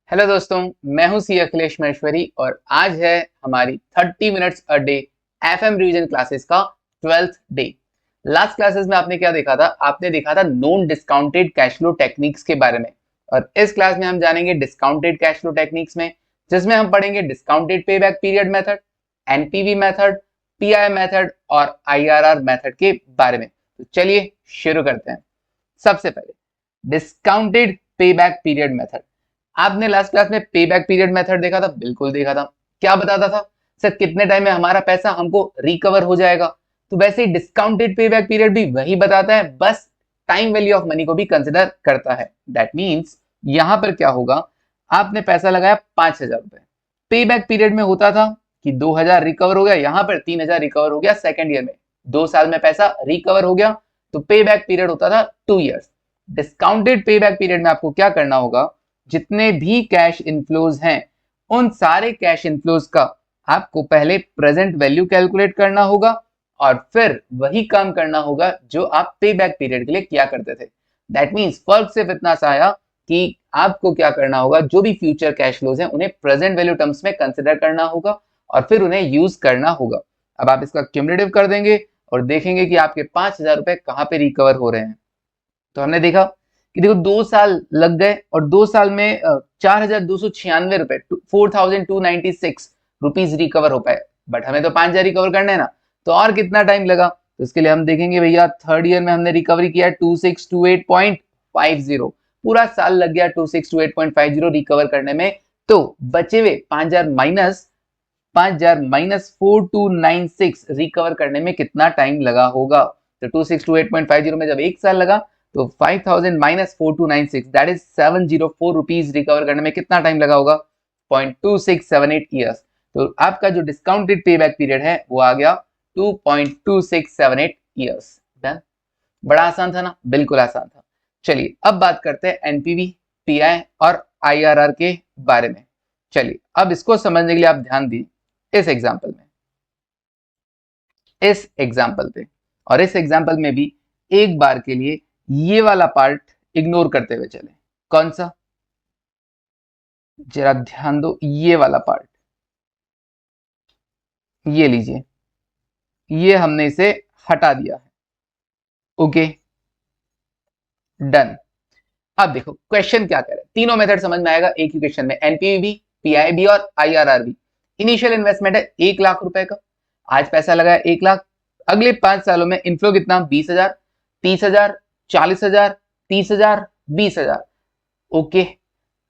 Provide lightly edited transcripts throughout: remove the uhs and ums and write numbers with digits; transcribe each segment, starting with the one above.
Hello दोस्तों, मैं हूं सी अखिलेश महेश्वरी और आज है हमारी 30 minutes a day FM revision classes का 12th डे। लास्ट क्लासेस में आपने क्या देखा था? आपने देखा था non discounted cash flow techniques के बारे में, और इस क्लास में हम जानेंगे डिस्काउंटेड कैश फ्लो टेक्निक्स में, जिसमें हम पढ़ेंगे discounted pay back period method, NPV method, pi method और आईआरआर मेथड के बारे में। तो चलिए शुरू करते हैं। सबसे पहले discounted pay back period method. आपने लास्ट क्लास में पे बैक पीरियड मेथड देखा था? बिल्कुल देखा था। क्या बताता था? सर कितने टाइम में हमारा पैसा हमको रिकवर हो जाएगा। तो वैसे ही डिस्काउंटेड पे बैक पीरियड भी वही बताता है, बस टाइम वैल्यू ऑफ मनी को भी कंसिडर करता है। दैट मींस यहां पर क्या होगा, आपने पैसा लगाया 5,000 रुपए, पे बैक पीरियड में होता था कि 2,000 रिकवर हो गया, यहां पर 3,000 रिकवर हो गया सेकेंड ईयर में, 2 साल में पैसा रिकवर हो गया, तो पे बैक पीरियड होता था 2 years. Discounted pay back period में आपको क्या करना होगा, जितने भी कैश इनफ्लोज हैं उन सारे कैश इनफ्लोज का आपको पहले प्रेजेंट वैल्यू कैलकुलेट करना होगा और फिर वही काम करना होगा जो आप पे बैक पीरियड के लिए किया करते थे। दैट मींस फर्क सिर्फ इतना सा आया कि आपको क्या करना होगा, जो भी फ्यूचर कैश फ्लोज हैं उन्हें प्रेजेंट वैल्यू टर्म्स में कंसिडर करना होगा और फिर उन्हें यूज करना होगा। अब आप इसका क्यूमुलेटिव कर देंगे और देखेंगे कि आपके 5,000 रुपए कहां पे रिकवर हो रहे हैं। तो हमने देखा कि देखो 2 साल लग गए और 2 साल में 4,296 रुपए, 4,296 रुपीज रिकवर हो पाए, बट हमें तो 5,000 रिकवर करने हैं ना, तो और कितना टाइम लगा? तो इसके लिए हम देखेंगे भैया, थर्ड ईयर में हमने रिकवरी किया 2628.50, पूरा साल लग गया 2628.50 रिकवर करने में। तो बचे हुए 5,000 माइनस 4,296 रिकवर करने में कितना टाइम लगा होगा? तो 2628.50 में जब 1 साल लगा, तो 5,000 minus 4,296 that is 704 rupees recover करने में कितना टाइम लगा होगा? 0.2678 ईयर्स। तो आपका जो डिस्काउंटेड पे बैक पीरियड है वो आ गया 2.2678 ईयर्स। डन। बड़ा आसान था ना? बिल्कुल आसान था। चलिए अब बात करते हैं एनपीवी, पीआई और आईआरआर के बारे में। चलिए अब इसको समझने के लिए आप ध्यान दी इस एग्जाम्पल में, इस एग्जाम्पल पे, और इस एग्जाम्पल में भी एक बार के लिए ये वाला पार्ट इग्नोर करते हुए चले। कौन सा? जरा ध्यान दो, ये वाला पार्ट, ये लीजिए, ये हमने इसे हटा दिया है। Okay, done. अब देखो क्वेश्चन क्या कह रहा है, तीनों मेथड समझ में आएगा एक ही क्वेश्चन में, एनपीवी भी, पीआई भी और आईआरआर भी। इनिशियल इन्वेस्टमेंट है 1,00,000 रुपए का, आज पैसा लगाया 1,00,000, अगले 5 सालों में इनफ्लो कितना? 20,000, 30,000, 40,000, 30,000, 20,000। ओके,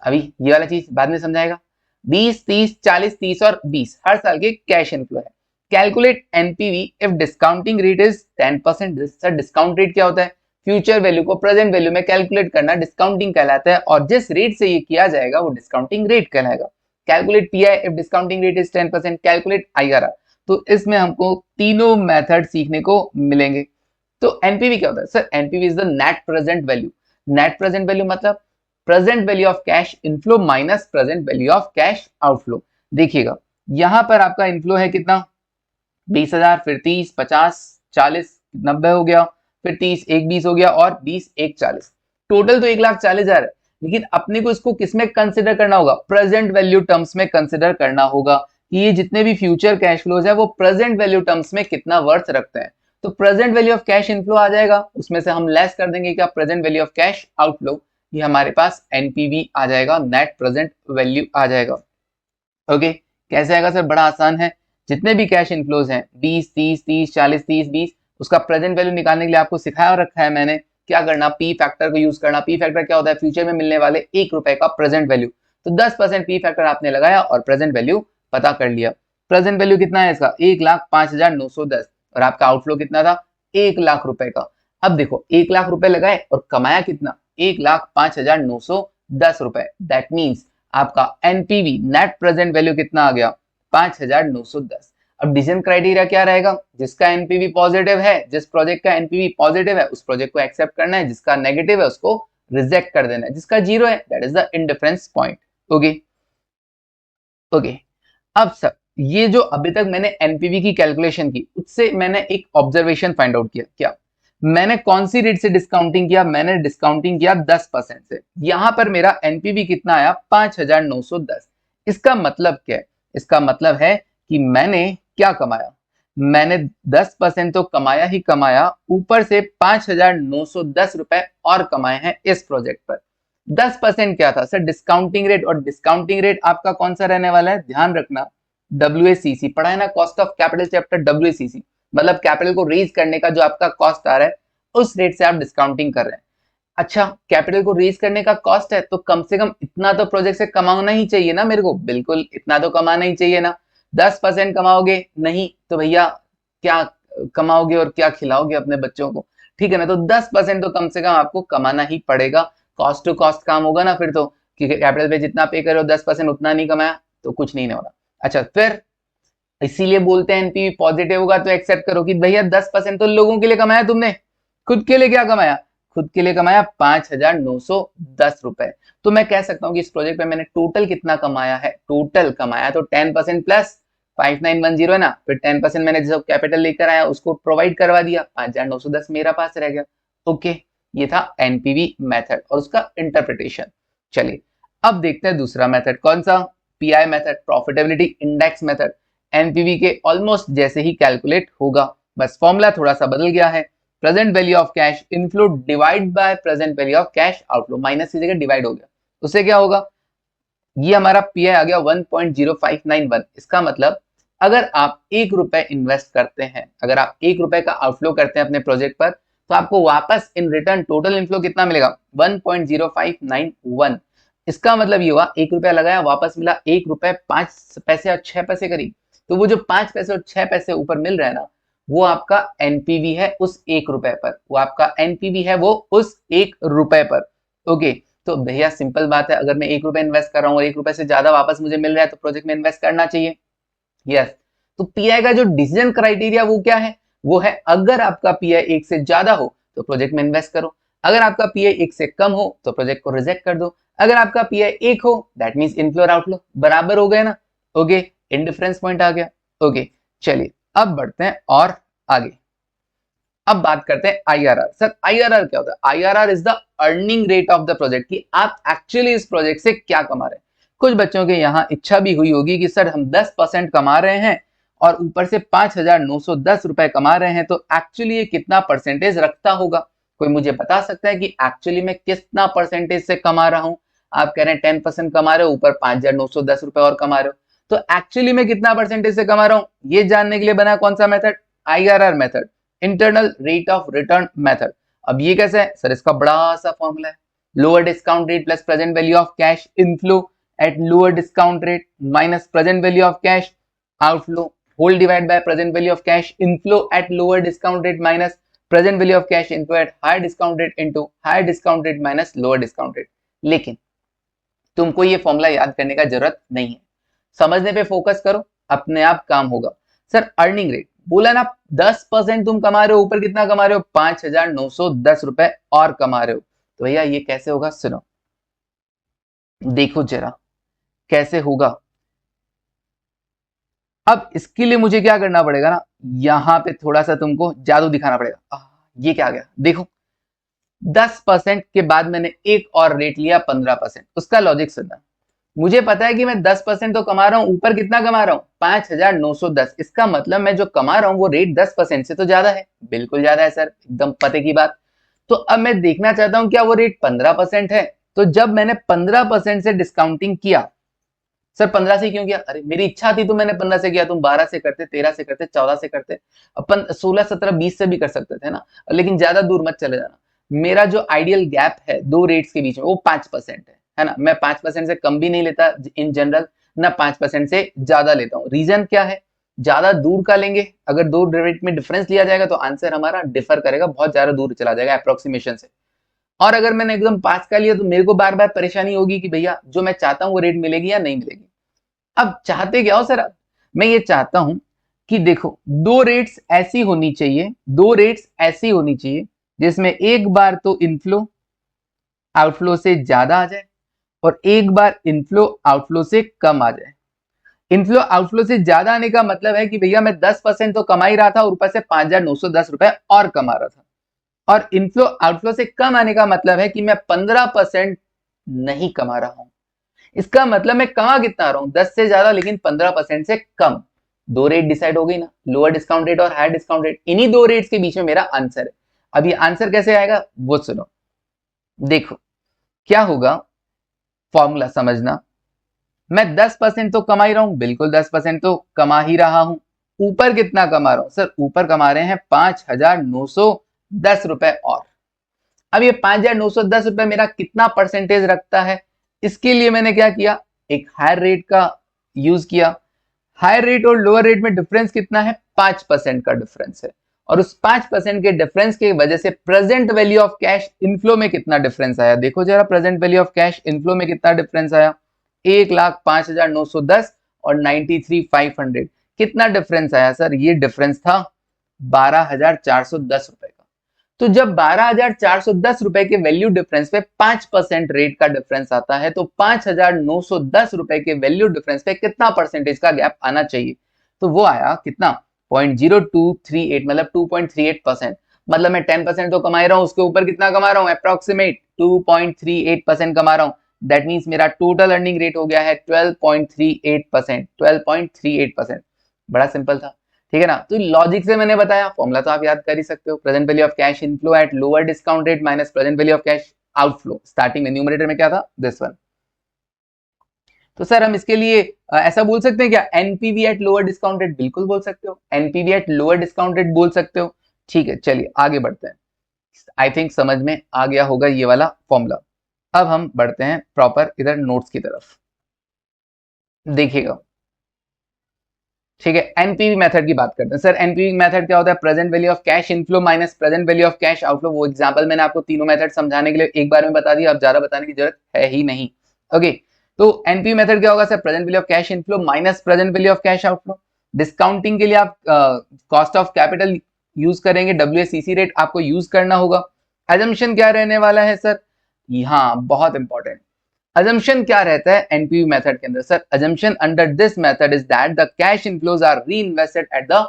अभी ये वाला चीज बाद में समझाएगा। 20, 30, 40, 30 और 20 हर साल के कैश इनफ्लो है। Calculate NPV if discounting rate is 10%। Sir discount rate क्या होता है? फ्यूचर वैल्यू को प्रेजेंट वैल्यू में कैलकुलेट करना डिस्काउंटिंग कहलाता है, और जिस रेट से ये किया जाएगा वो डिस्काउंटिंग रेट कहलाएगा। Calculate pi if discounting rate is 10%, calculate IRR. तो इसमें हमको तीनों मेथड सीखने को मिलेंगे। तो एनपीवी क्या होता है? Sir NPV is the net present value. Net present value मतलब present value of cash inflow minus present value of cash outflow. देखिएगा यहां पर आपका इनफ्लो है कितना? 20,000, फिर 30, 50, 40, 90 हो गया, फिर 30, एक 20 हो गया और 20, एक 40, टोटल तो 1,40,000 है। लेकिन अपने को इसको किसमें कंसिडर करना होगा? प्रेजेंट वैल्यू टर्म्स में कंसिडर करना होगा कि ये जितने भी फ्यूचर कैश फ्लोज है वो प्रेजेंट वैल्यू टर्म्स में कितना वर्थ रखते हैं। तो present value of cash inflow आ जाएगा, उसमें से हम लेस कर देंगे क्या? Present value of cash outflow, ये हमारे पास एनपीवी आ जाएगा, नेट प्रेजेंट वैल्यू आ जाएगा। ओके, कैसे आएगा सर? बड़ा आसान है। जितने भी कैश इनफ्लोज हैं 20, 30, 30, 40, 30, 20, उसका प्रेजेंट वैल्यू निकालने के लिए आपको सिखाया और रखा है मैंने, क्या करना? पी फैक्टर को यूज करना। पी फैक्टर क्या होता है? फ्यूचर में मिलने वाले 1 रुपए का प्रेजेंट वैल्यू। तो 10% पी फैक्टर आपने लगाया और प्रेजेंट वैल्यू पता कर लिया। प्रेजेंट वैल्यू कितना है इसका? 1,05,910, और आपका आउटफ्लो कितना था? 1,00,000 रुपए का। अब देखो 1,00,000 रुपए लगाए और कमाया कितना? 1,05,910 रुपए। दैट मीन्स आपका एनपीवी, नेट प्रेजेंट वैल्यू कितना आ गया? 5,910। अब डिसीजन क्राइटेरिया क्या रहेगा? जिसका एनपीवी पॉजिटिव है, जिस प्रोजेक्ट का एनपीवी पॉजिटिव है उस प्रोजेक्ट को एक्सेप्ट करना है, जिसका नेगेटिव है उसको रिजेक्ट कर देना है, जिसका जीरो है that is the indifference point. Okay okay. अब सर ये जो अभी तक मैंने एनपीवी की कैलकुलेशन की, उससे मैंने एक ऑब्जर्वेशन फाइंड आउट किया। क्या? मैंने कौन सी रेट से डिस्काउंटिंग किया, मैंने डिस्काउंटिंग किया 10% से। यहां पर मेरा एनपीवी कितना आया 5,910। इसका मतलब क्या है, इसका मतलब है कि मैंने क्या कमाया, मैंने 10% तो कमाया ही कमाया, ऊपर से 5,910 रुपए और कमाए हैं इस प्रोजेक्ट पर। 10% क्या था सर, डिस्काउंटिंग रेट, और डिस्काउंटिंग रेट आपका कौन सा रहने वाला है, ध्यान रखना WACC पढ़ा है ना, cost of capital chapter, WACC मतलब कैपिटल को रेज करने का जो आपका कॉस्ट आ रहा है उस रेट से आप डिस्काउंटिंग कर रहे हैं। अच्छा, कैपिटल को रेज करने का कॉस्ट है तो कम से कम इतना तो प्रोजेक्ट से कमाना ही चाहिए ना मेरे को, बिल्कुल इतना तो कमाना ही चाहिए ना। 10% कमाओगे नहीं तो भैया क्या कमाओगे और क्या खिलाओगे अपने बच्चों को, ठीक है ना। तो 10% तो कम से कम आपको कमाना ही पड़ेगा, कॉस्ट टू कॉस्ट काम होगा ना फिर तो, क्योंकि कैपिटल पे जितना पे करो 10% उतना नहीं कमाया तो कुछ नहीं होगा। अच्छा, फिर इसीलिए बोलते हैं एनपीवी पॉजिटिव होगा तो एक्सेप्ट करो कि भैया 10% तो लोगों के लिए कमाया तुमने, खुद के लिए क्या कमाया, खुद के लिए कमाया 5,910 रुपए। तो मैं कह सकता हूं कि इस प्रोजेक्ट पे मैंने टोटल कितना कमाया है, टोटल कमाया तो 10% प्लस 5910 है ना, फिर 10% मैंने जो कैपिटल लेकर आया उसको प्रोवाइड करवा दिया, 5,910 मेरा पास रह गया। ओके, ये था एनपीवी मेथड और उसका इंटरप्रिटेशन। चलिए अब देखते हैं दूसरा मेथड, कौन सा, pi method, profitability index method. NPV के ऑलमोस्ट जैसे ही कैलकुलेट होगा, बस फॉर्मूला थोड़ा सा बदल गया है। Present value of cash inflow divide by present value of cash outflow, minus की जगह डिवाइड हो गया, उससे क्या होगा, ये हमारा पीआई आ गया 1.0591। इसका मतलब अगर आप 1 रुपए इन्वेस्ट करते हैं, अगर आप 1 रुपए का आउटफ्लो करते हैं अपने प्रोजेक्ट पर, तो आपको वापस इन रिटर्न टोटल इनफ्लो कितना मिलेगा 1.0591। इसका मतलब ये हुआ 1 रुपया लगाया वापस मिला 1 रुपए 5 पैसे और 6 पैसे करीब। तो वो जो 5 पैसे और 6 पैसे ऊपर मिल रहा है ना, वो आपका एनपीवी है उस 1 रुपए पर, वो आपका एनपीवी है वो उस 1 रुपए पर। ओके, तो भैया सिंपल बात है, अगर मैं 1 रुपए इन्वेस्ट कर रहा हूँ और 1 रुपए से ज्यादा वापस मुझे मिल रहा है तो प्रोजेक्ट में इन्वेस्ट करना चाहिए। यस, तो पीआई का जो डिसीजन क्राइटेरिया वो क्या है, वो है अगर आपका पीआई 1 से ज्यादा हो तो प्रोजेक्ट में इन्वेस्ट करो, अगर आपका पीआई 1 से कम हो तो प्रोजेक्ट को रिजेक्ट कर दो। अगर आपका पीआई 1 हो दैट मींस इनफ्लो और आउटफ्लो बराबर हो गए ना। ओके, इंडिफरेंस पॉइंट आ गया। ओके, चलिए अब बढ़ते हैं और आगे। अब बात करते हैं आईआरआर। सर आईआरआर क्या होता है, IRR is the earning rate of the project, कि आप एक्चुअली इस प्रोजेक्ट से क्या कमा रहे हैं। कुछ बच्चों के यहाँ इच्छा भी हुई होगी कि सर हम 10% कमा रहे हैं और ऊपर से 5,910 रुपए कमा रहे हैं, तो एक्चुअली ये कितना परसेंटेज रखता होगा। कोई मुझे बता सकता है कि एक्चुअली मैं कितना परसेंटेज से कमा रहा हूं। आप कह रहे हैं 10% कमा रहे हो, ऊपर 5,910 रुपए और कमा रहे हो, तो एक्चुअली मैं कितना परसेंटेज से कमा रहा हूं, ये जानने के लिए बना कौन सा method, IRR method, internal rate of return method. अब ये कैसे है सर, इसका बड़ा सा फॉर्मूला है, lower discount rate plus present value of cash inflow at lower discount rate minus present value of cash outflow whole divide by present value of cash inflow at lower discount rate minus present value of cash inflow at higher discount rate into higher discount rate minus lower discount rate. लेकिन तुमको ये formula याद करने का जरूरत नहीं है, समझने पे फोकस करो, अपने आप काम होगा। सर अर्निंग रेट बोला ना, 10% तुम कमा रहे हो, ऊपर कितना कमा रहे हो 5,910 रुपए और कमा रहे हो, तो भैया ये कैसे होगा, सुनो देखो जरा कैसे होगा। अब इसके लिए मुझे क्या करना पड़ेगा ना, यहां पे थोड़ा सा तुमको जादू दिखाना पड़ेगा। ये क्या आ गया देखो, 10% के बाद मैंने एक और रेट लिया 15%। उसका लॉजिक सुनना, मुझे पता है कि मैं 10% तो कमा रहा हूं, ऊपर कितना कमा रहा हूं 5,910। इसका मतलब मैं जो कमा रहा हूं वो रेट 10% से तो ज्यादा है, बिल्कुल ज्यादा है सर, एकदम पते की बात। तो अब मैं देखना चाहता हूं क्या वो रेट 15% है। तो जब मैंने 15% से डिस्काउंटिंग किया, सर 15 से क्यों किया, अरे मेरी इच्छा थी तो मैंने 15 से किया, तुम 12 से करते, 13 से करते, 14 से करते, अपन 16, 17, 20 से भी कर सकते थे ना, लेकिन ज्यादा दूर मत चले जाना। मेरा जो आइडियल गैप है दो रेट्स के बीच में वो 5% है ना, मैं 5% से कम भी नहीं लेता इन जनरल, ना 5% से ज्यादा लेता हूँ। रीजन क्या है, ज्यादा दूर का लेंगे, अगर दो रेट में डिफरेंस लिया जाएगा तो आंसर हमारा डिफर करेगा, बहुत ज्यादा दूर चला जाएगा अप्रोक्सीमेशन से। और अगर मैंने एकदम पास का लिया तो मेरे को बार बार परेशानी होगी कि भैया जो मैं चाहता हूँ वो रेट मिलेगी या नहीं मिलेगी। अब चाहते क्या हो सर, अब मैं ये चाहता हूं कि देखो दो रेट्स ऐसी होनी चाहिए, दो रेट्स ऐसी होनी चाहिए जिसमें एक बार तो इनफ्लो आउटफ्लो से ज्यादा आ जाए और एक बार इनफ्लो आउटफ्लो से कम आ जाए। इनफ्लो आउटफ्लो से ज्यादा आने का मतलब है कि भैया मैं 10% तो कमा ही रहा था और ऊपर से 5,910 रुपए और कमा रहा था। और इनफ्लो आउटफ्लो से कम आने का मतलब है कि मैं 15% नहीं कमा रहा हूं। इसका मतलब मैं कमा कितना रहा हूं, 10 से ज्यादा लेकिन 15% से कम। दो रेट डिसाइड हो गई ना, लोअर डिस्काउंट रेट और हायर डिस्काउंट रेट। इन्हीं दो रेट्स के बीच में मेरा आंसर है। अब ये आंसर कैसे आएगा वो सुनो। देखो क्या होगा, फॉर्मूला समझना। मैं 10% तो कमा ही रहा हूं, बिल्कुल 10% तो कमा ही रहा हूं। ऊपर कितना कमा रहा हूं सर, ऊपर कमा रहे हैं 5,910 रुपए। और अब ये 5,910 रुपए मेरा कितना परसेंटेज रखता है, इसके लिए मैंने क्या किया, एक हायर रेट का यूज किया। हायर रेट और लोअर रेट में डिफरेंस कितना है, 5% का डिफरेंस है। और उस 5% के डिफरेंस की वजह से present value of cash inflow में कितना डिफरेंस आया, देखो जरा present value of cash inflow में कितना डिफरेंस आया, 1,05,910 और 93,500। कितना डिफरेंस आया सर, ये डिफरेंस था 12,410 रुपए का। तो जब 12,410 रुपए के वैल्यू डिफरेंस पे 5% रेट का डिफरेंस आता है, तो 5,910 रुपए के वैल्यू डिफरेंस पे कितना परसेंटेज का गैप आना चाहिए, तो वो आया कितना 0.0238, मतलब 2.38%। मतलब मैं 10% तो कमा रहा हूं, उसके ऊपर कितना कमा रहा हूं, अप्रोक्सीमेट 2.38% कमा रहा हूं। दैट मीन्स मेरा टोटल अर्निंग रेट हो गया है 12.38%। 12.38%, बड़ा सिंपल था, ठीक है ना। तो लॉजिक से मैंने बताया, फॉर्मूला तो आप याद कर ही सकते हो। Present value of cash inflow at lower discount rate minus present value of cash outflow. Starting में न्यूमरेटर में क्या था, दिस वन। तो सर हम इसके लिए ऐसा बोल सकते हैं क्या, NPV eight lower discount rate, बिल्कुल बोल सकते हो, NPV eight lower discount rate बोल सकते हो। ठीक है, चलिए आगे बढ़ते हैं। आई थिंक समझ में आ गया होगा ये वाला फॉर्मूला। अब हम बढ़ते हैं प्रॉपर इधर नोट्स की तरफ, देखिएगा। ठीक है, एनपीवी मेथड की बात करते हैं। सर एनपीवी मेथड क्या होता है, present value of cash inflow minus present value of cash outflow. वो एग्जांपल मैंने आपको तीनों मेथड समझाने के लिए एक बार में बता दिया, अब ज्यादा बताने की जरूरत है ही नहीं। ओके, तो एनपीवी मेथड क्या होगा sir, present value of cash inflow minus present value of cash outflow. Discounting के लिए आप कॉस्ट ऑफ कैपिटल यूज करेंगे, डब्ल्यूएसीसी रेट आपको यूज करना होगा। एजम्पशन क्या रहने वाला है सर, यहाँ बहुत इंपॉर्टेंट, assumption क्या रहता है एनपीवी मेथड के अंदर। Sir assumption under this method is that the cash inflows are reinvested at the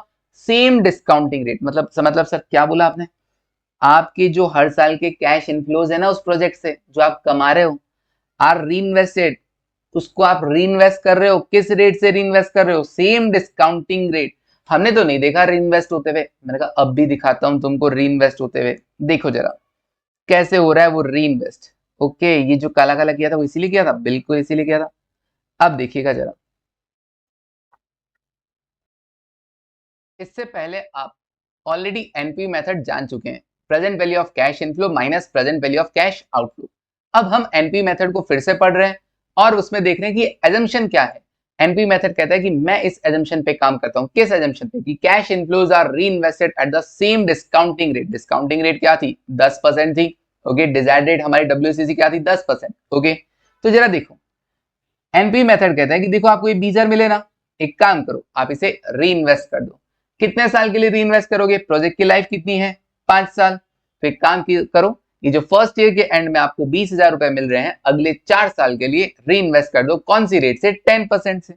same discounting rate। मतलब सर क्या बोला आपने, आपके जो हर साल के कैश इनफ्लोज है ना उस प्रोजेक्ट से जो आप कमा रहे हो, आर रीइन्वेस्टेड, उसको आप रीइन्वेस्ट कर रहे हो, किस रेट से रीइन्वेस्ट कर रहे हो, सेम डिस्काउंटिंग रेट। हमने तो नहीं देखा रीइन्वेस्ट होते हुए, मैंने कहा अब भी दिखाता हूं तुमको रीइन्वेस्ट होते हुए। देखो जरा कैसे हो रहा है वो रीइन्वेस्ट। ओके, ये जो काला काला किया था वो इसीलिए किया था, बिल्कुल इसीलिए किया था। अब देखिएगा जरा, इससे पहले आप ऑलरेडी एनपी मेथड जान चुके हैं, present value of cash inflow minus present value of cash outflow. अब हम एनपी मेथड को फिर से पढ़ रहे हैं और उसमें देख रहे हैं कि एजम्पशन क्या है। एनपी मेथड कहता है कि मैं इस एजम्पशन पे काम करता हूं, किस एजम्पशन पे, कि cash inflows are reinvested at the same discounting rate. Discounting rate क्या थी, 10% थी। ओके, डिजायर्ड रेट हमारी डब्ल्यूसीसी क्या थी, 10%। ओके, तो जरा देखो एनपी मेथड कहता है कि देखो आपको ये 20,000 मिले ना, एक काम करो आप इसे री इन्वेस्ट कर दो। कितने साल के लिए री इन्वेस्ट करोगे, प्रोजेक्ट की लाइफ कितनी है, 5 साल। तो एक काम करो, ये जो फर्स्ट ईयर के एंड में आपको 20,000 रुपए मिल रहे हैं, अगले 4 साल के लिए री इन्वेस्ट कर दो। कौन सी रेट से, 10% से।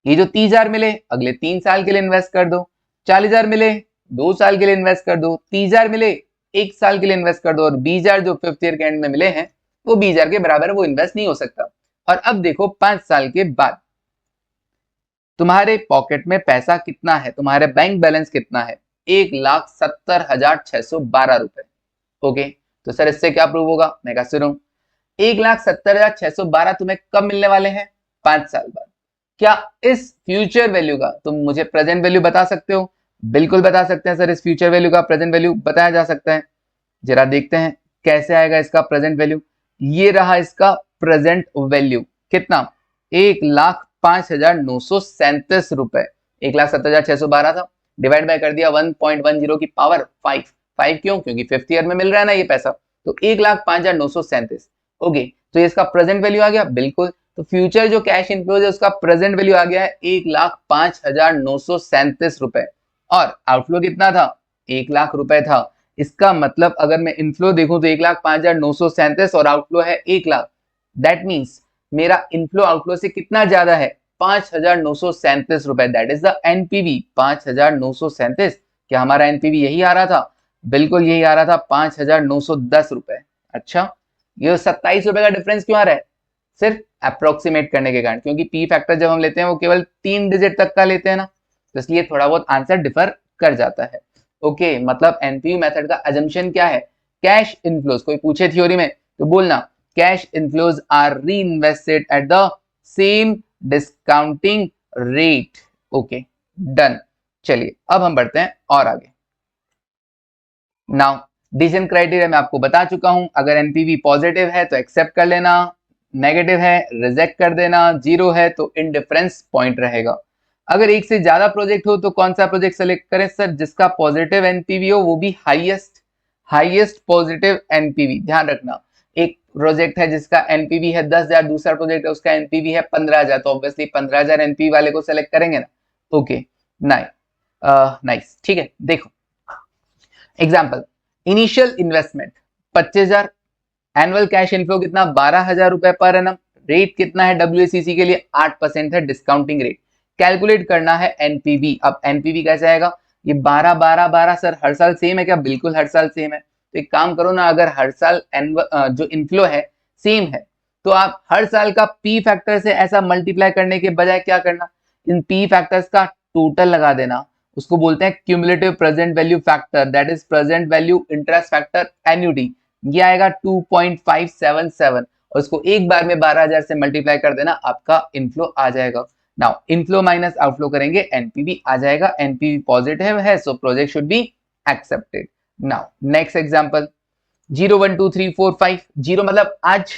ये जो 30,000 मिले अगले 3 साल के लिए इन्वेस्ट कर दो। 40,000 मिले 2 साल के लिए इन्वेस्ट कर दो। 30,000 मिले 1 साल के लिए इन्वेस्ट कर दो। और 20,000 जो 5th ईयर के एंड में मिले हैं वो 20,000 के बराबर, वो इन्वेस्ट नहीं हो सकता। और अब देखो 5 साल के बाद तुम्हारे पॉकेट में पैसा कितना है, तुम्हारे बैंक बैलेंस कितना है, 1,70,612 रुपए। ओके, तो सर इससे क्या प्रूव होगा, मैं कहा सुनो, 1,70,612 तुम्हें कब मिलने वाले हैं, 5 साल बाद। क्या इस फ्यूचर वैल्यू का तुम मुझे प्रेजेंट वैल्यू बता सकते हो, बिल्कुल बता सकते हैं सर, इस फ्यूचर वैल्यू का प्रेजेंट वैल्यू बताया जा सकता है। जरा देखते हैं कैसे आएगा इसका प्रेजेंट वैल्यू। ये रहा इसका प्रेजेंट वैल्यू, कितना, 1,05,937 रुपए। 1,70,612 था, डिवाइड बाय कर दिया 1.10 की पावर 5। 5 क्यों, क्योंकि 5th ईयर में मिल रहा है ना ये पैसा, तो 1,05,937। ओके, तो इसका प्रेजेंट वैल्यू आ गया, बिल्कुल। तो फ्यूचर जो कैश इनफ्लोज है उसका प्रेजेंट वैल्यू आ गया है 1,05,937 रुपए। और आउटफ्लो कितना था, 1,00,000 रुपए था। इसका मतलब अगर मैं इनफ्लो देखूं तो 1,05,937 और आउटफ्लो है 1,00,000। दैट मीन्स मेरा इनफ्लो आउटफ्लो से कितना ज्यादा है, 5,937 रुपए। That is the NPV, 5,937। क्या हमारा एनपीवी यही आ रहा था, बिल्कुल यही आ रहा था 5,910 रुपए। अच्छा, ये 27 रुपए का डिफरेंस क्यों आ रहा है? सिर्फ अप्रोक्सीमेट करने के कारण, क्योंकि पी फैक्टर जब हम लेते हैं वो केवल 3 डिजिट तक का लेते हैं ना, तो इसलिए थोड़ा बहुत आंसर डिफर कर जाता है। ओके, मतलब एनपीवी मेथड का अजम्पशन क्या है? कैश इनफ्लोज, कोई पूछे थ्योरी में तो बोलना कैश इनफ्लोज आर री invested at the same discounting rate. Okay, done. चलिए अब हम बढ़ते हैं और आगे। नाउ डिसीजन क्राइटेरिया मैं आपको बता चुका हूं, अगर एनपीवी पॉजिटिव है तो एक्सेप्ट कर लेना, नेगेटिव है रिजेक्ट कर देना, जीरो है तो इनडिफरेंस पॉइंट रहेगा। अगर एक से ज्यादा प्रोजेक्ट हो तो कौन सा प्रोजेक्ट सेलेक्ट करें? सर, जिसका पॉजिटिव एनपीवी हो, वो भी हाईएस्ट पॉजिटिव एनपीवी। ध्यान रखना, एक प्रोजेक्ट है जिसका एनपीवी है 10,000, दूसरा प्रोजेक्ट है उसका एनपीवी है 15,000, तो ऑब्वियसली 15,000 एनपीवी वाले को सेलेक्ट करेंगे ना। ओके, नाइस, ठीक है। देखो example, initial investment 25,000, annual cash inflow कितना? 12,000 रुपए पर एनम, रेट कितना है डब्ल्यूएसीसी के लिए? 8% है डिस्काउंटिंग रेट। कैलकुलेट करना है एनपीवी। अब एनपीवी कैसे आएगा? ये 12 12 12 सर हर साल सेम है क्या? बिल्कुल हर साल सेम है। तो एक काम करो ना, अगर हर साल जो इनफ्लो है सेम है, तो आप हर साल का पी फैक्टर से ऐसा मल्टीप्लाई करने के बजाय क्या करना, इन पी फैक्टर्स का टोटल लगा देना। उसको बोलते हैं cumulative present value factor, that is present value interest factor annuity. ये आएगा 2.577 और इसको एक बार में 12,000 से मल्टीप्लाई कर देना, आपका इनफ्लो आ जाएगा। नाउ इनफ्लो माइनस आउटफ्लो करेंगे, एनपीवी आ जाएगा। एनपीवी पॉजिटिव है, so project should be accepted. Now next example, 0 1 2 3 4 5। 0 मतलब आज,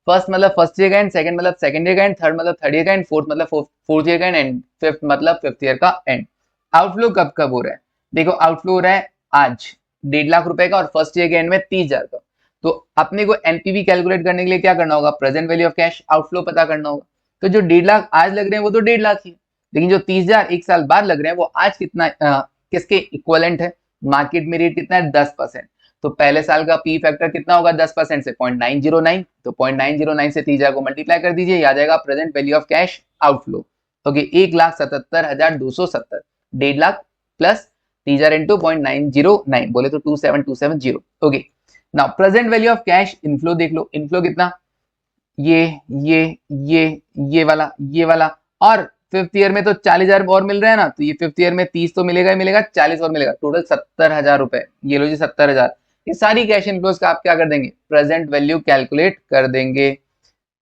फर्स्ट मतलब फर्स्ट ईयर का एंड, सेकंड मतलब सेकंड ईयर का एंड, थर्ड मतलब थर्ड ईयर का एंड, फोर्थ मतलब फोर्थ ईयर का एंड, फिफ्थ मतलब फिफ्थ ईयर का एंड। आउटफ्लो कब कब हो रहा है? देखो आउटफ्लो हो रहा है आज 1.5 लाख रुपए का, और फर्स्ट ईयर के एंड में 30,000 का। तो अपने को एनपीवी कैलकुलेट करने के लिए क्या करना होगा? Present value of cash outflow पता करना होगा। तो जो 1.5 लाख आज लग रहे हैं वो तो 1.5 लाख ही, लेकिन जो 30,000 एक साल बाद लग रहे हैं वो आज कितना किसके इक्वलेंट है? मार्केट में रेट कितना है? 10%। तो पहले साल का पी फैक्टर कितना होगा 10% से? 0.909। तो 0.909 से 30,000 को मल्टीप्लाई कर दीजिए, आ जाएगा present value of cash outflow. Okay, 1,77,270, 1.5 lakh plus 30,000 into 0.909, बोले तो 27,270। Okay, now present value of cash inflow देख लो, इनफ्लो कितना? ये ये ये वाला, और फिफ्थ ईयर में तो 40,000 और मिल रहा है ना, तो ये फिफ्थ ईयर में 30 तो मिलेगा ही मिलेगा, 40 और मिलेगा, टोटल 70,000 रुपए। ये लो जी 70,000। ये सारी कैश इनफ्लोज का आप क्या कर देंगे? प्रेजेंट वैल्यू कैलकुलेट कर देंगे।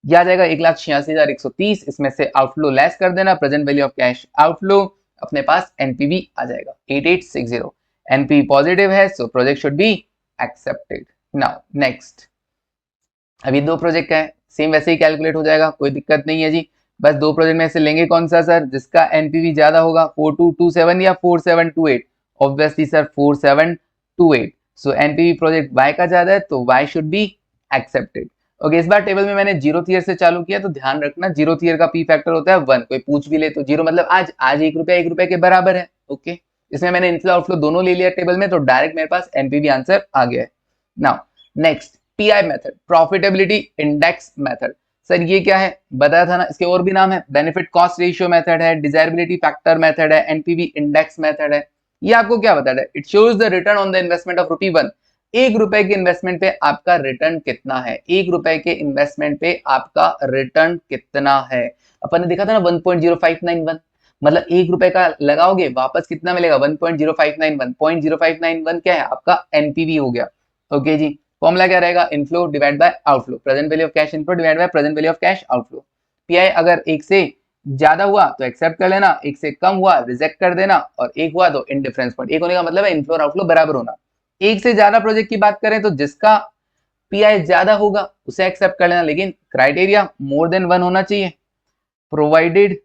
यह आ जाएगा 1,86,130, इसमें से आउटफ्लो लेस कर देना, present value of cash outflow, अपने पास एनपीवी आ जाएगा 8860। एनपीवी पॉजिटिव है, so project should be accepted. Now next, अभी दो प्रोजेक्ट है, सेम वैसे ही कैलकुलेट हो जाएगा, कोई दिक्कत नहीं है जी। बस दो प्रोजेक्ट में से लेंगे कौन सा सर? जिसका एनपीवी ज्यादा होगा, 4227 या 4728? Obviously sir 4728। सो एनपीवी प्रोजेक्ट वाई का ज्यादा है, तो why should be accepted. Okay, इस बार टेबल में मैंने जीरो ईयर से चालू किया, तो ध्यान रखना जीरो ईयर का पी फैक्टर होता है 1। कोई पूछ भी ले तो जीरो मतलब आज 1 रुपया के बराबर है। ओके, इसमें मैंने इनफ्लो आउटफ्लो दोनों ले लिया टेबल में, तो डायरेक्ट मेरे पास एनपीवी आंसर आ गया है। Now next, pi method, profitability index method. Sir ये क्या है? बताया था ना, इसके और भी नाम है, बेनिफिट कॉस्ट रेशियो मेथड है, डिजायरेबिलिटी फैक्टर मेथड है, एनपीवी इंडेक्स मेथड है। ये आपको क्या बताता है? It shows the return on the investment of ₹1। 1 रुपए के इन्वेस्टमेंट पे आपका रिटर्न कितना है? 1 रुपए के इन्वेस्टमेंट पे आपका रिटर्न कितना है? अपन ने देखा था ना 1.0591, मतलब 1 रुपए का लगाओगे वापस कितना मिलेगा? 1.0591। 0.0591 क्या है? आपका एनपीवी हो गया। ओके जी, फॉर्मूला क्या रहेगा? Inflow divide by outflow, present value of cash inflow divide by present value of cash outflow. Pi अगर एक से ज्यादा हुआ तो एक्सेप्ट कर लेना, एक से कम हुआ रिजेक्ट कर देना, और एक हुआ तो इनडिफरेंस पॉइंट। एक होने का मतलब है इनफ्लो और आउटफ्लो बराबर होना। एक से ज्यादा प्रोजेक्ट की बात करें तो जिसका पीआई ज्यादा होगा उसे एक्सेप्ट कर लेना, लेकिन क्राइटेरिया मोर देन 1 होना चाहिए। प्रोवाइडेड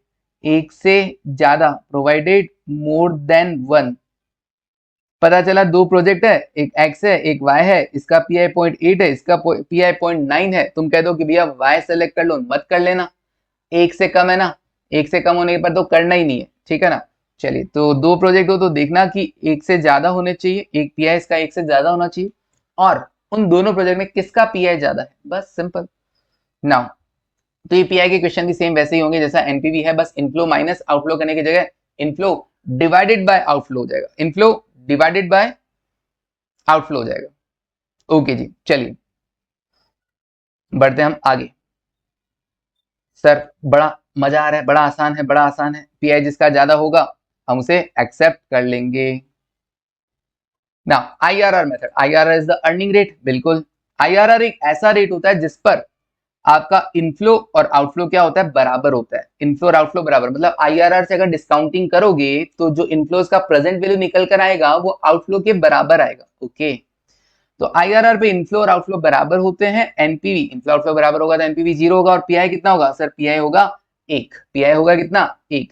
एक से ज्यादा, प्रोवाइडेड मोर देन 1। पता चला दो प्रोजेक्ट है, एक एक्स है एक वाई है, इसका पीआई 0.8 है, इसका पीआई 0.9 है, तुम कह दो कि भैया वाई सेलेक्ट कर लो, मत कर लेना, एक से कम है ना, एक से कम होने पर तो करना ही नहीं है, ठीक है ना। चलिए, तो दो प्रोजेक्ट हो तो देखना कि एक से ज्यादा होने चाहिए, एक पीआई इसका एक से ज्यादा होना चाहिए, और उन दोनों प्रोजेक्ट में किसका पीआई ज्यादा है, बस सिंपल। नाउ तो ये पीआई के क्वेश्चन भी सेम वैसे ही होंगे जैसा एनपीवी है, बस इनफ्लो माइनस आउटफ्लो करने की जगह इनफ्लो डिवाइडेड बाय आउटफ्लो हो जाएगा। इनफ्लो डिवाइडेड बाय आउटफ्लो हो जाएगा। ओके जी, चलिए बढ़ते हम आगे। सर बड़ा मजा आ रहा है, बड़ा आसान है, बड़ा आसान है। पीआई जिसका ज्यादा होगा हम उसे एक्सेप्ट कर लेंगे। ना IRR method, IRR is the earning rate, बिल्कुल। आईआरआर एक ऐसा रेट होता है जिस पर आपका इनफ्लो और आउटफ्लो क्या होता है, बराबर होता है। इनफ्लो और आउटफ्लो बराबर, मतलब आईआरआर से अगर डिस्काउंटिंग करोगे तो जो इनफ्लोज का प्रेजेंट वैल्यू निकल कर आएगा वो आउटफ्लो के बराबर आएगा। ओके, तो आईआरआर पे इनफ्लो और आउटफ्लो बराबर होते हैं। एनपीवी, इनफ्लो आउटफ्लो बराबर होगा तो एनपीवी 0 होगा। और पीआई कितना होगा सर, पीआई होगा 1। पीआई होगा कितना, 1।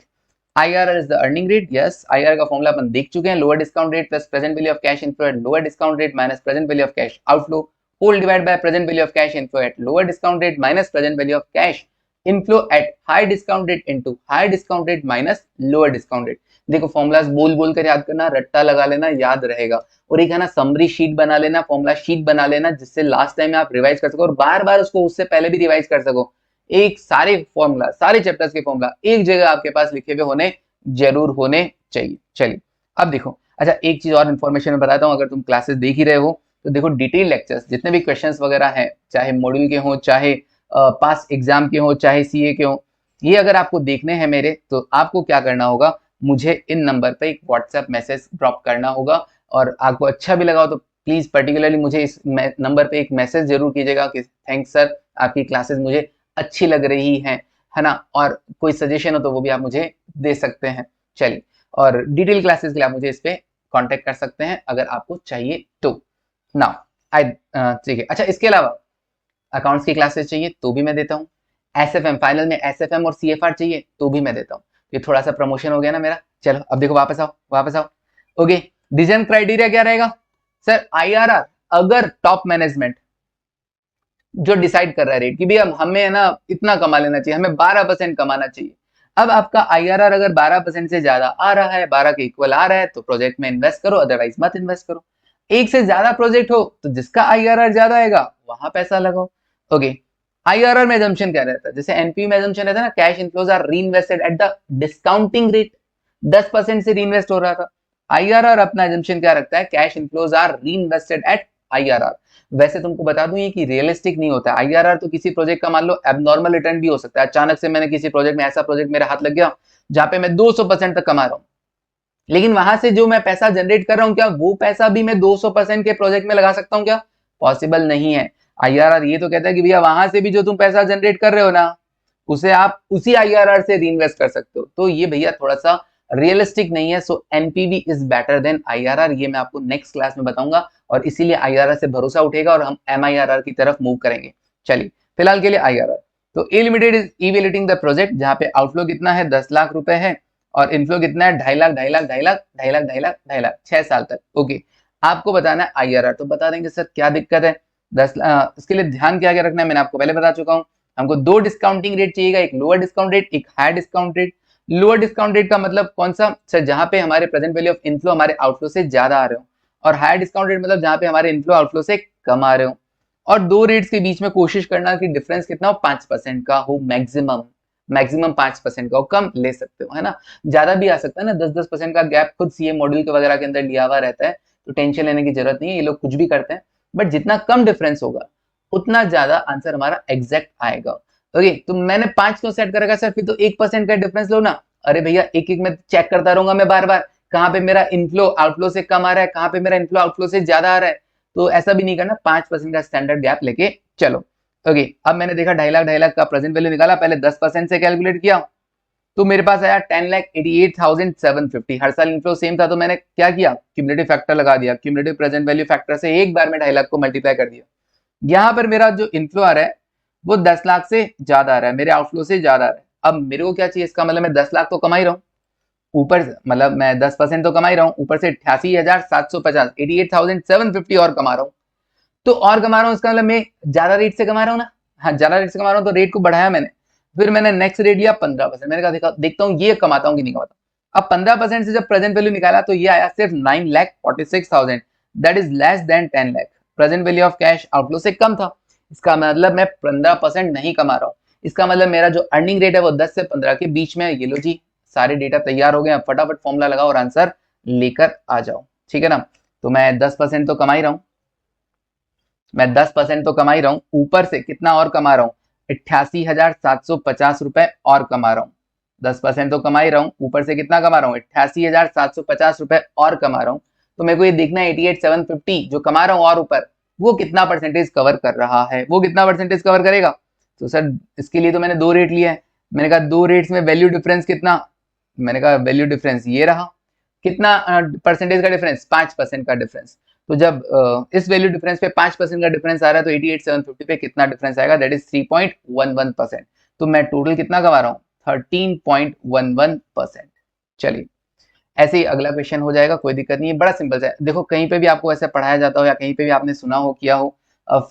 IRR is the earning rate, yes. IRR का फॉर्मूला अपन देख चुके हैं, lower discount rate plus present value of cash inflow at lower discount rate minus present value of cash outflow whole divide by present value of cash inflow at lower discount rate minus present value of cash inflow at high discount rate into high discount rate minus lower discount rate. देखो formulas बोल बोल कर याद करना, रट्टा लगा लेना, याद रहेगा। और एक है ना समरी शीट बना लेना, फॉर्मूला शीट बना लेना, जिससे लास्ट टाइम आप रिवाइज कर सको और बार बार उसको उससे पहले भी रिवाइज कर सको। एक सारे फॉर्मूला, सारे चैप्टर्स के फॉर्मूला एक जगह आपके पास लिखे हुए होने जरूर होने चाहिए। चलिए अब देखो, अच्छा एक चीज और इन्फॉर्मेशन मैं बताता हूँ, अगर तुम क्लासेस देख ही रहे हो तो देखो डिटेल लेक्चर्स जितने भी क्वेश्चंस वगैरह हैं, चाहे मॉड्यूल के हो, चाहे पास एग्जाम के हो, चाहे सीए के हो, ये अगर आपको देखने हैं मेरे, तो आपको क्या करना होगा, मुझे इन नंबर पे एक व्हाट्सएप मैसेज ड्रॉप करना होगा। और आपको अच्छा भी लगा हो तो प्लीज पर्टिकुलरली मुझे इस नंबर पे एक मैसेज जरूर कीजिएगा कि थैंक्स सर, आपकी क्लासेस मुझे अच्छी लग रही हैं, है ना। और कोई सजेशन हो तो वो भी आप मुझे दे सकते हैं। चलिए, और डिटेल क्लासेस के लिए आप मुझे इस पे कांटेक्ट कर सकते हैं अगर आपको चाहिए तो। ना आई ठीक है। अच्छा इसके अलावा अकाउंट्स की क्लासेस चाहिए तो भी मैं देता हूँ। एसएफएम फाइनल में एसएफएम और सीएफआर चाहिए तो भी मैं देता हूँ। ये थोड़ा सा प्रमोशन हो गया ना मेरा। चलो अब देखो, वापस आओ वापस आओ। ओके, डिसीजन क्राइटेरिया क्या रहेगा सर, आईआरआर अगर टॉप मैनेजमेंट जो डिसाइड कर रहा है रेट की भी हमें है ना इतना कमा लेना चाहिए, हमें 12% कमाना चाहिए। अब आपका आईआरआर अगर 12% से ज्यादा आ रहा है, 12 के इक्वल आ रहा है तो प्रोजेक्ट में इन्वेस्ट करो, अदरवाइज मत इन्वेस्ट करो। एक से ज्यादा प्रोजेक्ट हो तो जिसका आईआरआर ज्यादा आएगा वहां पैसा लगाओ। ओके, आईआरआर में एजम्पशन क्या रहता है, जैसे एनपी में एजम्पशन रहता है ना, cash inflows are reinvested at the discounting rate, 10% से रीइन्वेस्ट हो रहा था। आईआरआर अपना एजम्पशन क्या रखता है, cash inflows are reinvested at IRR. वैसे तुमको बता दूं ये कि रियलिस्टिक नहीं होता है आईआरआर, तो किसी प्रोजेक्ट का मान लो एबनॉर्मल रिटर्न भी हो सकता है। अचानक से मैंने किसी प्रोजेक्ट में, ऐसा प्रोजेक्ट मेरे हाथ लग गया जहां पे मैं 200% तक कमा रहा हूं, लेकिन वहां से जो मैं पैसा जनरेट कर रहा हूं, क्या वो पैसा भी मैं 200% के प्रोजेक्ट में लगा सकता हूं क्या, पॉसिबल नहीं है। आईआरआर ये तो कहता है कि भैया वहां से भी जो तुम पैसा जनरेट कर रहे हो ना, उसे आप उसी आईआरआर से रीइन्वेस्ट कर सकते हो। तो ये भैया थोड़ा सा रियलिस्टिक नहीं है। So NPV is better than IRR, ये मैं आपको नेक्स्ट क्लास में बताऊंगा। और इसीलिए आईआरआर से भरोसा उठेगा और हम एमआईआरआर की तरफ मूव करेंगे। चलिए फिलहाल के लिए आईआरआर। तो a limited is evaluating the project, जहां पे आउटफ्लो कितना है 10 लाख रुपए है और इनफ्लो कितना है 2.5 लाख 2.5 लाख 2.5 लाख 2.5 लाख 2.5 लाख 2.5 लाख 6 साल तक। ओके, आपको बताना है आईआरआर, तो बता देंगे सर क्या दिक्कत है। इसके लिए ध्यान क्या क्या रखना है मैंने आपको पहले बता चुका हूँ। हमको 2 डिस्काउंटिंग रेट चाहिएगा, एक लोअर डिस्काउंट रेट, एक high discount rate. Lower discount rate का मतलब कौन सा सर, जहां पे हमारे प्रेजेंट वैल्यू ऑफ इनफ्लो हमारे आउटफ्लो से ज्यादा आ रहे हो। और हायर डिस्काउंट रेट मतलब जहां पे हमारे इनफ्लो आउटफ्लो से कम आ रहे हो। और दो रेट्स के बीच में कोशिश करना कि डिफरेंस कितना हो, 5% का हो मैक्सिमम। मैक्सिमम 5% का हो, कम ले सकते हो, है ना। ज्यादा भी आ सकता है ना, 10-10% का गैप खुद सीए मॉड्यूल के वगैरह के अंदर लिया हुआ रहता है, तो टेंशन लेने की जरूरत नहीं है, ये लोग कुछ भी करते हैं। बट जितना कम डिफरेंस होगा उतना ज्यादा आंसर हमारा एग्जैक्ट आएगा। ओके, तो मैंने 5 क्यों सेट कर रखा सर, फिर तो 1% का डिफरेंस लो ना। अरे भैया एक एक में चेक करता रहूंगा मैं बार बार, कहाँ पे मेरा इनफ्लो आउटफ्लो से कम आ रहा है, कहाँ पे मेरा इनफ्लो आउटफ्लो से ज्यादा आ रहा है। तो ऐसा भी नहीं करना, 5% का स्टैंडर्ड गैप लेके चलो। ओके, अब मैंने देखा 2.5 लाख का प्रेजेंट वैल्यू निकाला, पहले 10% से कैलकुलेट किया तो मेरे पास आया 10,88,750। हर साल इनफ्लो सेम था तो मैंने क्या किया, क्यूमुलेटिव फैक्टर लगा दिया, क्यूमुलेटिव प्रेजेंट वैल्यू फैक्टर से एक बार में 2.5 लाख को मल्टीप्लाई कर दिया। यहाँ पर मेरा जो इनफ्लो आ रहा है वो 10 लाख से ज्यादा आ रहा है, मेरे आउटफ्लो से ज्यादा आ रहा है। अब मेरे को क्या चाहिए, इसका मतलब मैं 10 लाख तो कमा ही रहा हूँ, ऊपर मतलब मैं 10% तो कमा ही रहा हूँ, ऊपर से 88,750 88,750 और कमा रहा हूँ। तो और कमा रहा हूँ इसका मतलब मैं ज्यादा रेट से कमा रहा हूँ ना। हाँ, ज्यादा रेट से कमा रहा हूँ तो रेट को बढ़ाया मैंने। फिर मैंने नेक्स्ट रेट लिया 15%, मैंने कहा देखता हूँ ये कमाता हूँ कि नहीं कमाता। अब 15% से जब प्रेजेंट वैल्यू निकाला तो ये आया सिर्फ 9,46,000, that is less than 10 lakh. Present value of cash outflow से कम था, इसका मतलब मैं 15% नहीं कमा रहा हूँ। इसका मतलब मेरा जो अर्निंग रेट है वो 10 से 15 के बीच में है। ये लो जी, सारे डेटा तैयार हो गए, फटाफट फॉर्मूला लगाओ और आंसर लेकर आ जाओ, ठीक है ना। तो मैं 10% तो कमा ही रहा हूं, मैं 10% तो कमा ही रहा हूं, ऊपर से कितना और कमा रहा हूं, 88,750 रुपए और कमा रहा हूं। 10% तो कमा ही रहा हूं, ऊपर से कितना कमा रहा हूं, 88,750 रुपए और कमा रहा हूं। तो मेरे को ये देखना है 88,750 जो कमा रहा हूं और ऊपर, वो कितना परसेंटेज कवर कर रहा है, वो कितना परसेंटेज कवर करेगा। तो सर इसके लिए तो मैंने दो रेट लिया है, मैंने कहा दो रेट्स में वैल्यू डिफरेंस कितना, मैंने कहा वैल्यू डिफरेंस ये रहा, कितना परसेंटेज का डिफरेंस, 5% का डिफरेंस। तो जब इस वैल्यू डिफरेंस पे 5% का डिफरेंस आ रहा है तो 88,750 पे कितना डिफरेंस आएगा, दैट इज 3.11%। तो मैं टोटल कितना कमा रहा हूँ, 13.11%। चलिए ऐसे ही अगला क्वेश्चन हो जाएगा, कोई दिक्कत नहीं है, बड़ा सिंपल है। देखो कहीं पे भी आपको ऐसा पढ़ाया जाता हो या कहीं पे भी आपने सुना हो किया हो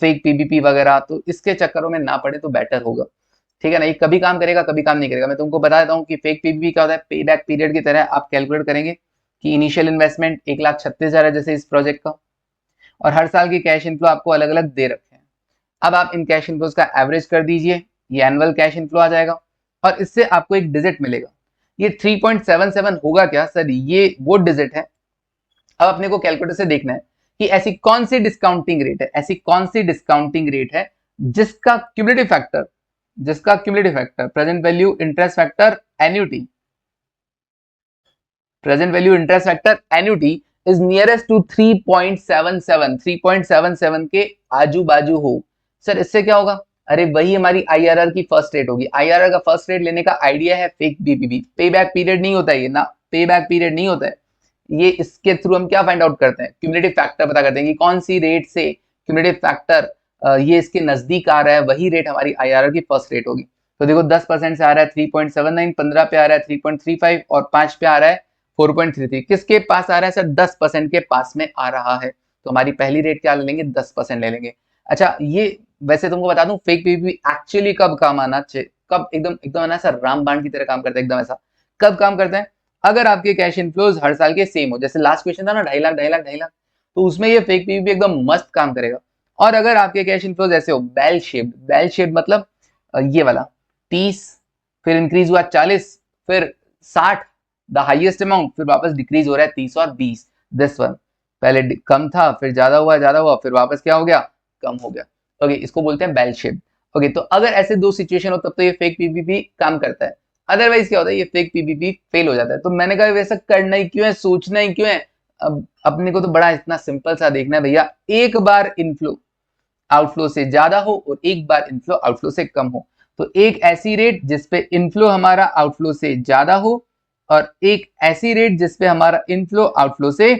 फेक पीबीपी वगैरह, तो इसके चक्करों में ना पड़े तो बेटर होगा, ठीक है ना। ये कभी काम करेगा कभी काम नहीं करेगा। मैं तुमको बता देता हूँ कि फेक पीबीपी क्या होता है, पे बैक पीरियड की तरह आप कैलकुलेट करेंगे कि इनिशियल इन्वेस्टमेंट 1,36,000 है जैसे इस प्रोजेक्ट का, और हर साल की कैश इनफ्लो आपको अलग अलग दे रखे हैं। अब आप इन कैश इनफ्लोज का एवरेज कर दीजिए, ये एनुअल कैश इनफ्लो आ जाएगा और इससे आपको एक डिजिट मिलेगा। ये 3.77 होगा क्या सर, ये वो डिजिट है। अब अपने को कैलकुलेटर से देखना है कि ऐसी कौन सी डिस्काउंटिंग रेट है, ऐसी कौन सी डिस्काउंटिंग रेट है जिसका क्यूमुलेटिव फैक्टर, जिसका cumulative factor present value interest factor annuity, present value interest factor annuity is nearest to 3.77, 3.77 के आजू बाजू हो। सर इससे क्या होगा, अरे वही हमारी आईआरआर की फर्स्ट रेट होगी। आईआरआर का फर्स्ट रेट लेने का आइडिया है फेक बीपीपी, पे बैक पीरियड नहीं होता है ये ना, पे बैक पीरियड नहीं होता है ये। इसके थ्रू हम क्या फाइंड आउट करते हैं, क्यूमुलेटिव फैक्टर पता करते हैं कि कौन सी रेट से क्यूमुलेटिव फैक्टर ये इसके नजदीक आ रहा है, वही रेट हमारी आईआरआर की फर्स्ट रेट होगी। तो देखो 10% से आ रहा है 3.79, 15 पे आ रहा है 3.35 और 5 पे आ रहा है 4.33। किसके पास आ रहा है सर, 10% के पास में आ रहा है। तो हमारी पहली रेट क्या ले लेंगे, 10% ले लेंगे। अच्छा ये वैसे तुमको बता दूं फेक पीपीपी एक्चुअली कब काम आना चाहिए, कब एकदम एकदम ना सर रामबाण की तरह काम करता है, एकदम ऐसा कब काम करता है, अगर आपके कैश इनफ्लोज हर साल के सेम हो। जैसे लास्ट क्वेश्चन था ना 2.5 लाख 2.5 लाख 2.5 लाख, तो उसमें ये फेक पीपीपी एकदम मस्त काम करेगा। और अगर आपके कैश इनफ्लोज ऐसे हो बेल शेप्ड, बेल शेप्ड मतलब ये वाला 30, फिर इंक्रीज हुआ 40, फिर 60 द हाईएस्ट अमाउंट, फिर वापस डिक्रीज हो रहा है 30 और 20, दिस वन पहले कम था फिर ज्यादा हुआ फिर वापस क्या हो गया, कम हो गया। ओके इसको बोलते हैं बेल शेप। ओके तो अगर ऐसे दो सिचुएशन हो तब तो ये फेक पीपीपी काम करता है, अदरवाइज क्या होता है ये फेक पीपीपी फेल हो जाता है। तो मैंने कहा वैसा करना ही क्यों है, सोचना ही क्यों है। अब अपने को तो बड़ा इतना सिंपल सा देखना है भैया, एक बार इनफ्लो आउटफ्लो से ज्यादा हो और एक बार इनफ्लो आउटफ्लो से कम हो। तो एक ऐसी रेट जिसपे इनफ्लो हमारा आउटफ्लो से ज्यादा हो और एक ऐसी रेट जिसपे हमारा इनफ्लो आउटफ्लो से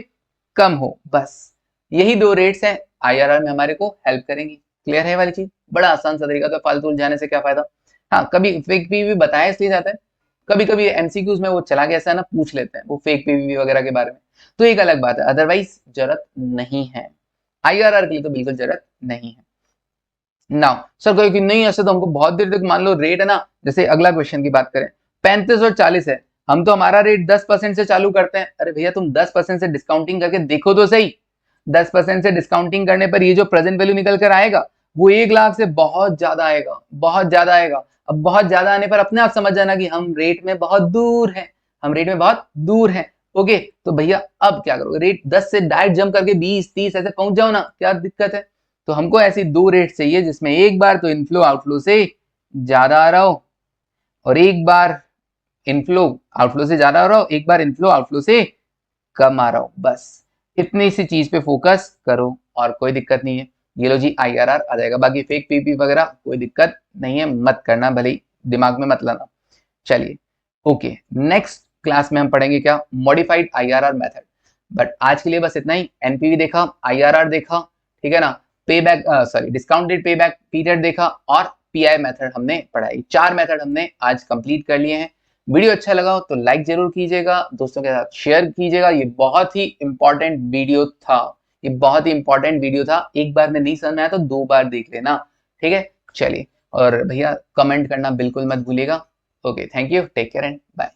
कम हो, बस यही दो रेट्स हैं आईआरआर में हमारे को हेल्प करेंगी। क्लियर है वाली चीज, बड़ा आसान सा तरीका, तो फालतू उलझाने से क्या फायदा। हाँ कभी फेक पीवीपी बताया इसलिए जाता है, कभी कभी एमसीक्यूज में वो चला गया ऐसा ना पूछ लेते हैं वो फेक पीवीपी वगैरह के बारे में, तो एक अलग बात है, अदरवाइज जरूरत नहीं है, आईआरआर के लिए तो बिल्कुल जरूरत नहीं है। नाउ सर कोई कि नहीं ऐसे तो हमको बहुत देर तक मान लो रेट है ना, जैसे अगला क्वेश्चन की बात करें 35 और 40 है, हम तो हमारा रेट 10% से चालू करते हैं। अरे भैया तुम 10% से डिस्काउंटिंग करके देखो तो सही, 10% से डिस्काउंटिंग करने पर ये जो प्रेजेंट वैल्यू निकल कर आएगा वो 1 लाख से बहुत ज्यादा आएगा, बहुत ज्यादा आएगा। अब बहुत ज्यादा आने पर अपने आप समझ जाना कि हम रेट में बहुत दूर हैं, हम रेट में बहुत दूर हैं। ओके तो भैया अब क्या करोगे, रेट 10 से डायरेक्ट जंप करके 20 30 ऐसे पहुंच जाओ ना, क्या दिक्कत है। तो हमको ऐसी दो रेट चाहिए जिसमें एक बार तो इनफ्लो आउटफ्लो से ज्यादा आ रहा हो और एक बार इनफ्लो आउटफ्लो से ज्यादा आ रहा हो, एक बार इनफ्लो आउटफ्लो से कम आ रहा हो, बस इतनी सी चीज पे फोकस करो और कोई दिक्कत नहीं है। ये लो जी आईआरआर आ जाएगा, बाकी फेक पीपी वगैरह कोई दिक्कत नहीं है, मत करना, भले ही दिमाग में मत लाना। चलिए ओके नेक्स्ट क्लास में हम पढ़ेंगे क्या, मॉडिफाइड आईआरआर मेथड। बट आज के लिए बस इतना ही, एनपीवी देखा, आईआरआर देखा, ठीक है ना, पे back sorry discounted pay back period देखा और पीआई मेथड हमने पढ़ाई। 4 मेथड हमने आज कंप्लीट कर लिए हैं। वीडियो अच्छा लगा हो तो लाइक जरूर कीजिएगा, दोस्तों के साथ शेयर कीजिएगा। ये बहुत ही इंपॉर्टेंट वीडियो था, ये बहुत ही इंपॉर्टेंट वीडियो था, एक बार में नहीं समझ में आया तो 2 बार देख लेना, ठीक है। चलिए और भैया कमेंट करना बिल्कुल मत भूलिएगा। Okay thank you, take care and bye.